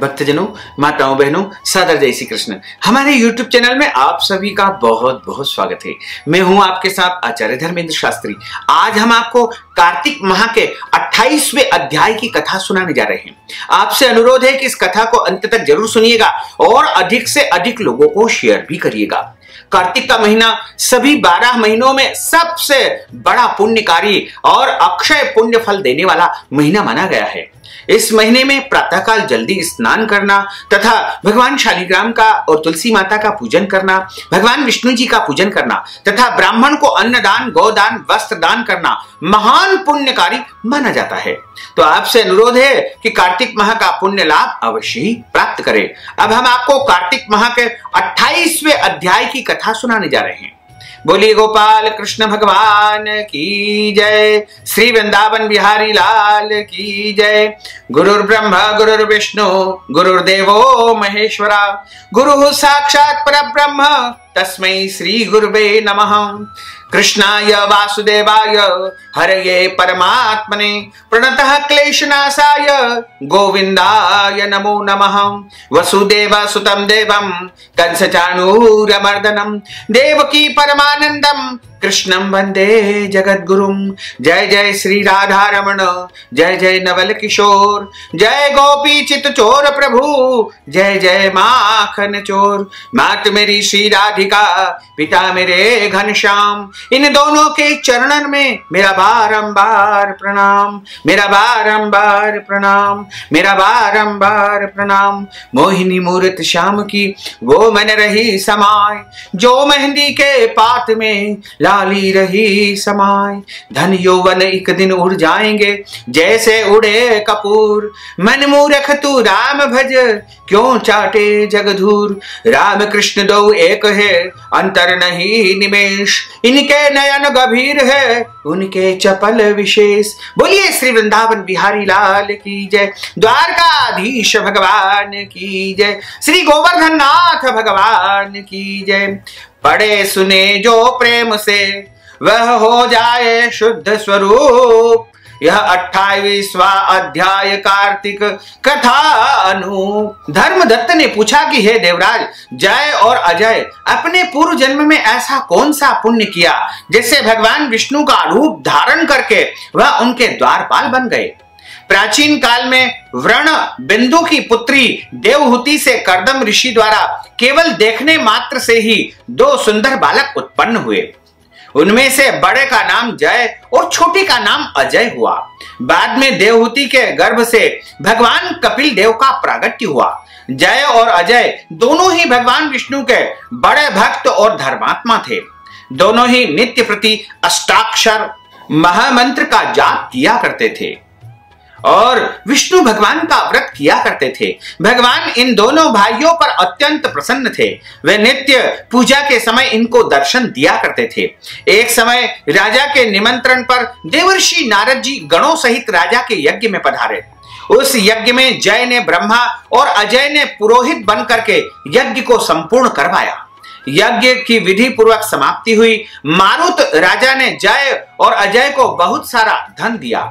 भक्तजनों, माताओं, बहनों, सादर जय श्री कृष्ण। हमारे YouTube चैनल में आप सभी का बहुत बहुत स्वागत है। मैं हूं आपके साथ आचार्य धर्मेंद्र शास्त्री। आज हम आपको कार्तिक माह के 28वें अध्याय की कथा सुनाने जा रहे हैं। आपसे अनुरोध है कि इस कथा को अंत तक जरूर सुनिएगा और अधिक से अधिक लोगों को शेयर भी करिएगा। कार्तिक का महीना सभी 12 महीनों में सबसे बड़ा पुण्यकारी और अक्षय पुण्य फल देने वाला महीना माना गया है। इस महीने में प्रातःकाल जल्दी स्नान करना तथा भगवान शालिग्राम का और तुलसी माता का पूजन करना, भगवान विष्णु जी का पूजन करना तथा ब्राह्मण को अन्नदान, गोदान, वस्त्र दान करना महान पुण्यकारी माना जाता है। तो आपसे अनुरोध है कि कार्तिक माह का पुण्य लाभ अवश्य ही प्राप्त करें। अब हम आपको कार्तिक माह के 28वें अध्याय की कथा सुनाने जा रहे हैं। बोलिए गोपाल कृष्ण भगवान की जय, श्री वृंदावन बिहारी लाल की जय। गुरुर् ब्रह्मा गुरुर्विष्णु गुरुर्देवो महेश्वरा, गुरु साक्षात् परब्रह्म तस्मै श्री गुरुवे नमः। कृष्णाय वासुदेवाय हरये परमात्मने प्रणतः क्लेशनाशाय गोविंदाय नमो नमः। वसुदेव सुतं देवं कंसचाणूरमर्दनं देवकी परमानंदं कृष्णं वंदे जगद्गुरुं। जय जय श्री राधा रमण, जय जय नवल किशोर, जय गोपी चित चोर प्रभु, जय जय माखन चोर। मात मेरी श्री राधिका, पिता मेरे घनश्याम, इन दोनों के चरणन में मेरा बारंबार प्रणाम, मेरा बारंबार प्रणाम, मेरा बारंबार प्रणाम। मोहिनी मूर्त श्याम की वो मन रही समाय, जो मेहंदी के पात में लाली रही समाय। धन यौवन एक दिन उड़ जाएंगे जैसे उड़े कपूर, मन मूर्ख तू राम भज क्यों चाटे जगधूर। राम कृष्ण दो एक है अंतर नहीं निमेष, इनके नयन गंभीर है उनके चपल विशेष। बोलिए श्री वृंदावन बिहारी लाल की जय, द्वारकाधीश भगवान की जय, श्री गोवर्धन नाथ भगवान की जय। पढ़े सुने जो प्रेम से वह हो जाए शुद्ध स्वरूप। यह 28वां अध्याय कार्तिक कथा अनूप। धर्मदत्त ने पूछा कि हे देवराज, जय और अजय अपने पूर्व जन्म में ऐसा कौन सा पुण्य किया जिससे भगवान विष्णु का रूप धारण करके वह उनके द्वारपाल बन गए। प्राचीन काल में वृण बिंदु की पुत्री देवहूति से कर्दम ऋषि द्वारा केवल देखने मात्र से ही 2 सुंदर बालक उत्पन्न हुए। उनमें से बड़े का नाम जय और छोटी का नाम अजय हुआ। बाद में देवहूति के गर्भ से भगवान कपिल देव का प्रागट्य हुआ। जय और अजय दोनों ही भगवान विष्णु के बड़े भक्त और धर्मात्मा थे। दोनों ही नित्य प्रति अष्टाक्षर महामंत्र का जाप किया करते थे और विष्णु भगवान का व्रत किया करते थे। भगवान इन दोनों भाइयों पर अत्यंत प्रसन्न थे। वे नित्य पूजा के समय इनको दर्शन दिया करते थे। एक समय राजा के निमंत्रण पर देवर्षि नारद जी गणों सहित राजा के यज्ञ में पधारे। उस यज्ञ में जय ने ब्रह्मा और अजय ने पुरोहित बन करके यज्ञ को संपूर्ण करवाया। यज्ञ की विधि पूर्वक समाप्ति हुई। मारुत राजा ने जय और अजय को बहुत सारा धन दिया।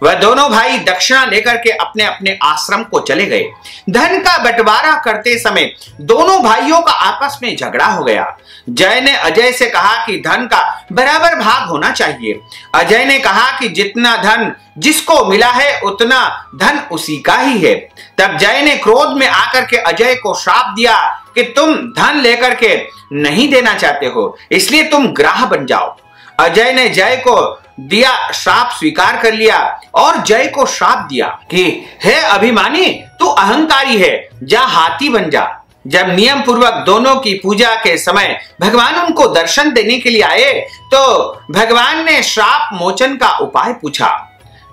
वह दोनों भाई दक्षिणा लेकर के अपने अपने आश्रम को चले गए। धन का बंटवारा करते समय दोनों भाइयों का आपस में झगड़ा हो गया। जय ने अजय से कहा कि धन का बराबर भाग होना चाहिए। अजय ने कहा कि जितना धन जिसको मिला है उतना धन उसी का ही है। तब जय ने क्रोध में आकर के अजय को श्राप दिया कि तुम धन लेकर के नहीं देना चाहते हो, इसलिए तुम ग्राह बन जाओ। अजय ने जय को दिया श्राप स्वीकार कर लिया और जय को श्राप दिया कि हे अभिमानी, तू अहंकारी है, जा हाथी बन जा। जब नियम पूर्वक दोनों की पूजा के समय भगवान उनको दर्शन देने के लिए आए तो भगवान ने श्राप मोचन का उपाय पूछा।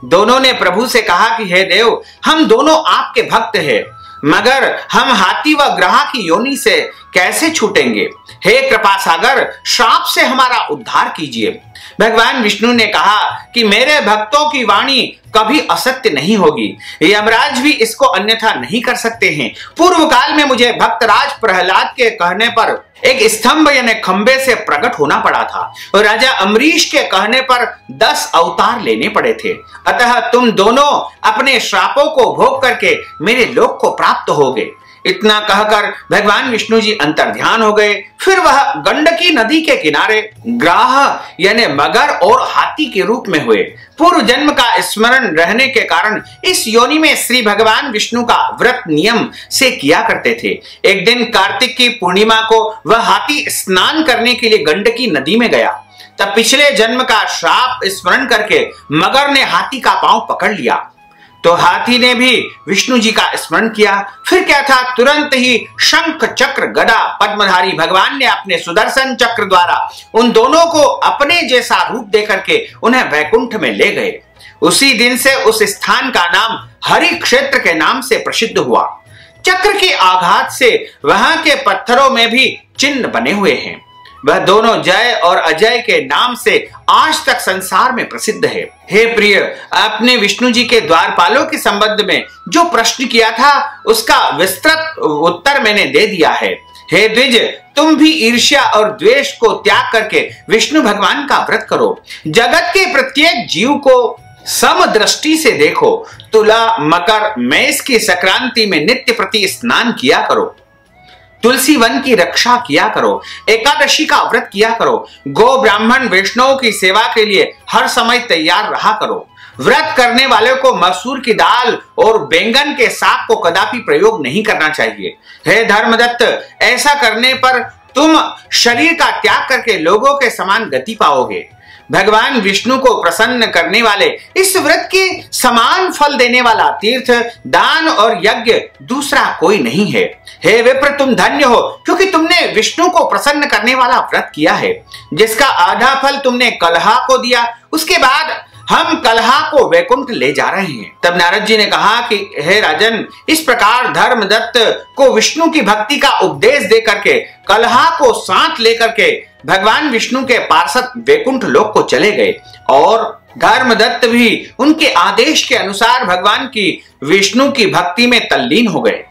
दोनों ने प्रभु से कहा कि हे देव, हम दोनों आपके भक्त हैं, मगर हम हाथी व ग्राह की योनि से कैसे छूटेंगे। हे कृपा सागर, श्राप से हमारा उद्धार कीजिए। भगवान विष्णु ने कहा कि मेरे भक्तों की वाणी कभी असत्य नहीं होगी। यमराज भी इसको अन्यथा नहीं कर सकते हैं। पूर्व काल में मुझे भक्तराज प्रहलाद के कहने पर एक स्तंभ यानी खंबे से प्रकट होना पड़ा था और राजा अम्बरीश के कहने पर 10 अवतार लेने पड़े थे। अतः तुम दोनों अपने श्रापों को भोग करके मेरे लोक को प्राप्त होगे। इतना कहकर भगवान विष्णु जी अंतर्ध्यान हो गए। फिर वह गंडकी नदी के किनारे ग्राह यानी मगर और हाथी के रूप में हुए। पूर्व जन्म का स्मरण रहने के कारण इस योनि में श्री भगवान विष्णु का व्रत नियम से किया करते थे। एक दिन कार्तिक की पूर्णिमा को वह हाथी स्नान करने के लिए गंडकी नदी में गया। तब पिछले जन्म का श्राप स्मरण करके मगर ने हाथी का पांव पकड़ लिया, तो हाथी ने भी विष्णु जी का स्मरण किया। फिर क्या था, तुरंत ही शंख चक्र गदा पद्मधारी भगवान ने अपने सुदर्शन चक्र द्वारा उन दोनों को अपने जैसा रूप देकर के उन्हें वैकुंठ में ले गए। उसी दिन से उस स्थान का नाम हरि क्षेत्र के नाम से प्रसिद्ध हुआ। चक्र के आघात से वहां के पत्थरों में भी चिन्ह बने हुए हैं। वह दोनों जय और अजय के नाम से आज तक संसार में प्रसिद्ध है। हे प्रिय, आपने विष्णु जी के द्वारपालों के संबंध में जो प्रश्न किया था उसका विस्तृत उत्तर मैंने दे दिया है। हे द्विज, तुम भी ईर्ष्या और द्वेष को त्याग करके विष्णु भगवान का व्रत करो। जगत के प्रत्येक जीव को सम दृष्टि से देखो। तुला, मकर, मेष की संक्रांति में नित्य प्रति स्नान किया करो। तुलसी वन की रक्षा किया करो। एकादशी का व्रत किया करो। गो ब्राह्मण वैष्णव की सेवा के लिए हर समय तैयार रहा करो। व्रत करने वाले को मसूर की दाल और बैंगन के साग को कदापि प्रयोग नहीं करना चाहिए। हे धर्मदत्त, ऐसा करने पर तुम शरीर का त्याग करके लोगों के समान गति पाओगे। भगवान विष्णु को प्रसन्न करने वाले इस व्रत के समान फल देने वाला तीर्थ, दान और यज्ञ दूसरा कोई नहीं है। हे विप्र, तुम धन्य हो क्योंकि तुमने विष्णु को प्रसन्न करने वाला व्रत किया है, जिसका आधा फल तुमने कलहा को दिया। उसके बाद हम कलहा को वैकुंठ ले जा रहे हैं। तब नारद जी ने कहा कि हे राजन, इस प्रकार धर्मदत्त को विष्णु की भक्ति का उपदेश दे करके कलहा को साथ लेकर के भगवान विष्णु के पार्षद वैकुंठ लोक को चले गए और धर्मदत्त भी उनके आदेश के अनुसार भगवान की विष्णु की भक्ति में तल्लीन हो गए।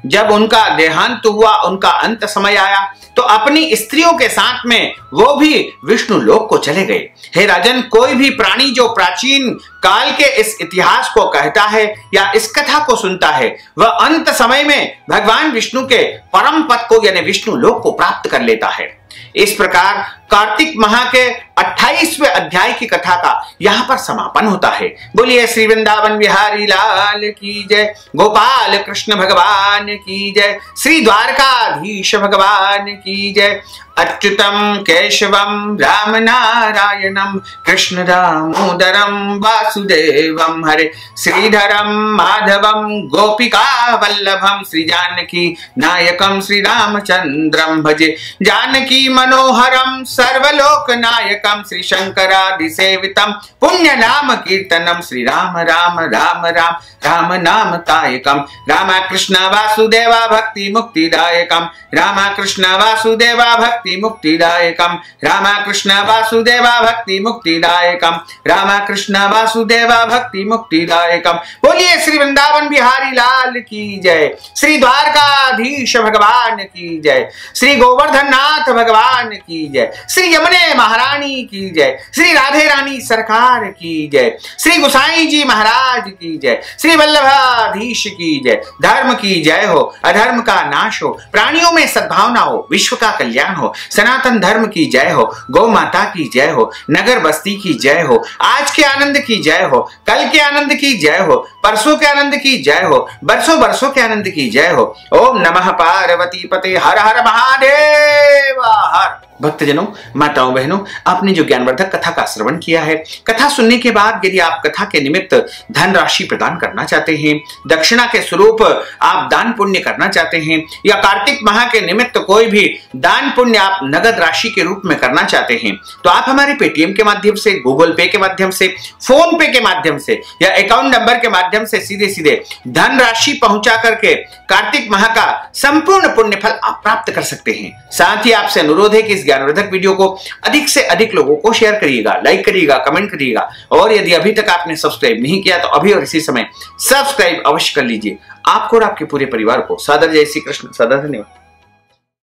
जब उनका देहांत हुआ, उनका अंत समय आया, तो अपनी स्त्रियों के साथ में वो भी विष्णु लोक को चले गए। हे राजन, कोई भी प्राणी जो प्राचीन काल के इस इतिहास को कहता है या इस कथा को सुनता है, वह अंत समय में भगवान विष्णु के परम पद को यानी विष्णु लोक को प्राप्त कर लेता है। इस प्रकार कार्तिक माह के 28वें अध्याय की कथा का यहाँ पर समापन होता है। बोलिए श्री वृंदावन बिहारी लाल की जय, गोपाल कृष्ण भगवान की जय, श्री द्वारकाधीश भगवान की जय। अच्युतम केशवम राम नारायणम कृष्ण दामोदरम वासुदेवम हरे, श्रीधरम माधवम गोपिका वल्लभम, श्री जानकी नायकम श्री रामचंद्रम भजे, जानकी मनोहरम सर्वलोक नायकम, श्री शंकरादि सेवितम पुण्य नाम कीर्तनम, श्री राम राम राम राम राम नाम तायकम, रामा कृष्ण वासुदेवा भक्ति मुक्तिदायकम, रामा कृष्ण वासुदेवा भक्ति मुक्तिदायकम, रामा कृष्ण वासुदेवा भक्ति मुक्तिदायकम, रामा कृष्ण वासुदेवा भक्ति मुक्तिदायकम। बोलिए श्री वृंदावन बिहारी लाल की जय, श्री द्वारकाधीश भगवान की जय, श्री गोवर्धन नाथ भगवान की जय, श्री यमुने महारानी की जय, श्री राधे रानी सरकार की जय, श्री गोसाई जी महाराज की जय, श्री वल्लभाधीश की जय। धर्म की जय हो, अधर्म का नाश हो, प्राणियों में सद्भावना हो, विश्व का कल्याण हो, सनातन धर्म की जय हो, गौ माता की जय हो, नगर बस्ती की जय हो, आज के आनंद की जय हो, कल के आनंद की जय हो, परसों के आनंद की जय हो, बरसों बरसों के आनंद की जय हो। ओम नमः पार्वती पते, हर हर महादेव हर। भक्तजनों, माताओं, बहनों, आपने जो ज्ञानवर्धक कथा का श्रवण किया है, कथा सुनने के बाद यदि आप कथा के निमित्त धनराशि प्रदान करना चाहते हैं, दक्षिणा के स्वरूप आप दान पुण्य करना चाहते हैं, या कार्तिक माह के निमित्त कोई भी दान पुण्य आप नगद राशि के रूप में करना चाहते हैं, तो आप हमारे पेटीएम के माध्यम से, गूगल पे के माध्यम से, फोन पे के माध्यम से या अकाउंट नंबर के माध्यम से सीधे सीधे धनराशि पहुंचा करके कार्तिक माह का संपूर्ण पुण्य फल आप प्राप्त कर सकते हैं। साथ ही आपसे अनुरोध है कि इस ज्ञानवर्धक वीडियो को अधिक से अधिक लोगों को शेयर करिएगा, लाइक करिएगा, कमेंट करिएगा, और यदि अभी तक आपने सब्सक्राइब नहीं किया तो अभी और इसी समय सब्सक्राइब अवश्य कर लीजिए। आपको और आपके पूरे परिवार को सादर जय श्री कृष्ण, सदा धन्यवाद।